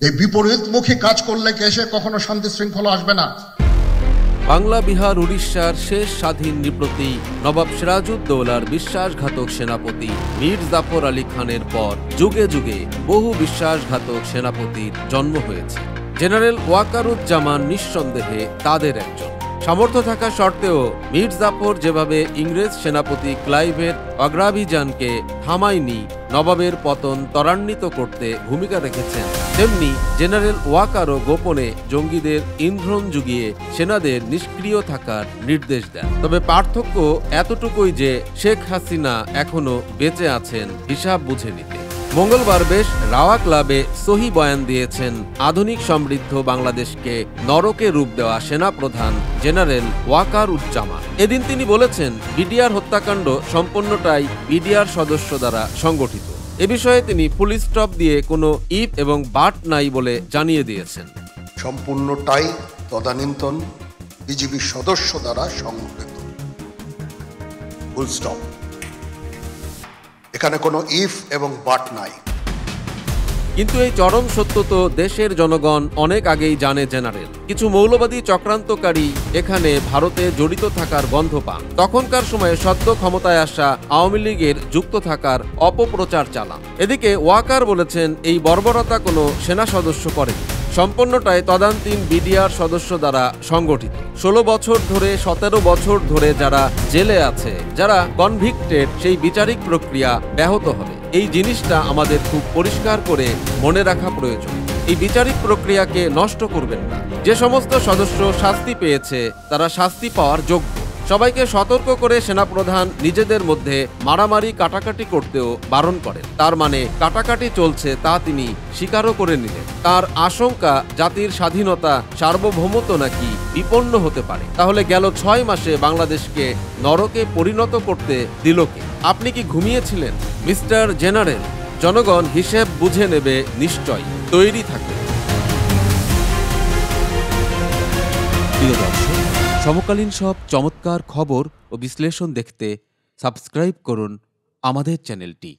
এই বিপরীতমুখী কাজ করলে দেশে কখনো শান্তি শৃঙ্খলা আসবে না। বাংলা, বিহার, উড়িষ্যার শেষ স্বাধীন নৃপতি নবাব সিরাজউদ্দৌলার বিশ্বাসঘাতক সেনাপতি মীর জাফর আলী খানের পর যুগে যুগে বহু বিশ্বাসঘাতক সেনাপতির জন্ম হয়েছে। জেনারেল ওয়াকারুজ্জামান নিঃসন্দেহে তাদের একজন। সামর্থ্য থাকা সত্ত্বেও মীর জাফর যেভাবে ইংরেজ সেনাপতি ক্লাইভের অগ্রাভিযানকে থামায়নি, নবাবের পতন ত্বরান্বিত করতে ভূমিকা রেখেছেন, তেমনি জেনারেল ওয়াকারও গোপনে জঙ্গিদের ইন্ধন জুগিয়ে সেনাদের নিষ্ক্রিয় থাকার নির্দেশ দেন। তবে পার্থক্য এতটুকুই যে শেখ হাসিনা এখনো বেঁচে আছেন হিসাব বুঝে নিতে। মঙ্গলবার বেশ রাওয়া ক্লাবে সহি বয়ান দিয়েছেন আধুনিক সমৃদ্ধ বাংলাদেশকে নরকে রূপ দেওয়া সেনাপ্রধান জেনারেল ওয়াকারুজ্জামান। এদিন তিনি বলেছেন, বিডিআর হত্যাকাণ্ড সম্পূর্ণটাই বিডিআর সদস্য দ্বারা সংগঠিত। এ বিষয়ে তিনি ফুল স্টপ দিয়ে কোনো ইফ এবং বাট নাই বলে জানিয়ে দিয়েছেন। সম্পূর্ণটাই তদানীন্তন বিজিবি সদস্য দ্বারা সংগঠিত, ফুল স্টপ। এখানে কোনো ইফ এবং বাট নাই। কিন্তু এই চরম সত্য তো দেশের জনগণ অনেক আগেই জানে। জেনারেল কিছু মৌলবাদী চক্রান্তকারী এখানে ভারতে জড়িত থাকার গন্ধ পান। তখনকার সময়ে সদ্য ক্ষমতায় আসা আওয়ামী লীগের যুক্ত থাকার অপপ্রচার চালান। এদিকে ওয়াকার বলেছেন, এই বর্বরতা কোনো সেনা সদস্য করেনি, সম্পূর্ণটাই তদানীন্তন বিডিআর সদস্য দ্বারা সংগঠিত। 16 বছর ধরে 17 বছর ধরে যারা জেলে আছে, যারা কনভিক্টেড, সেই বিচারিক প্রক্রিয়া ব্যাহত হবে। এই জিনিসটা আমাদের খুব পরিষ্কার করে মনে রাখা প্রয়োজন। এই বিচারিক প্রক্রিয়াকে নষ্ট করবেন না। যে সমস্ত সদস্য শাস্তি পেয়েছে তারা শাস্তি পাওয়ার যোগ্য। সবাইকে সতর্ক করে সেনাপ্রধান নিজেদের মধ্যে মারামারি কাটাকাটি করতেও বারণ করেন। তার মানে কাটাকাটি চলছে তা তিনি স্বীকারও করে নিলেন। তার আশঙ্কা জাতির স্বাধীনতা, সার্বভৌমত্ব নাকি বিপন্ন হতে পারে। তাহলে গেল 6 মাসে বাংলাদেশকে নরকে পরিণত করতে দিল কে? আপনি কি ঘুমিয়েছিলেন? মিস্টার জেনারেল, জনগণ হিসেব বুঝে নেবে নিশ্চয়, তৈরি থাকুন। প্রিয় দর্শক, সমকালীন সব চমৎকার খবর ও বিশ্লেষণ দেখতে সাবস্ক্রাইব করুন আমাদের চ্যানেলটি।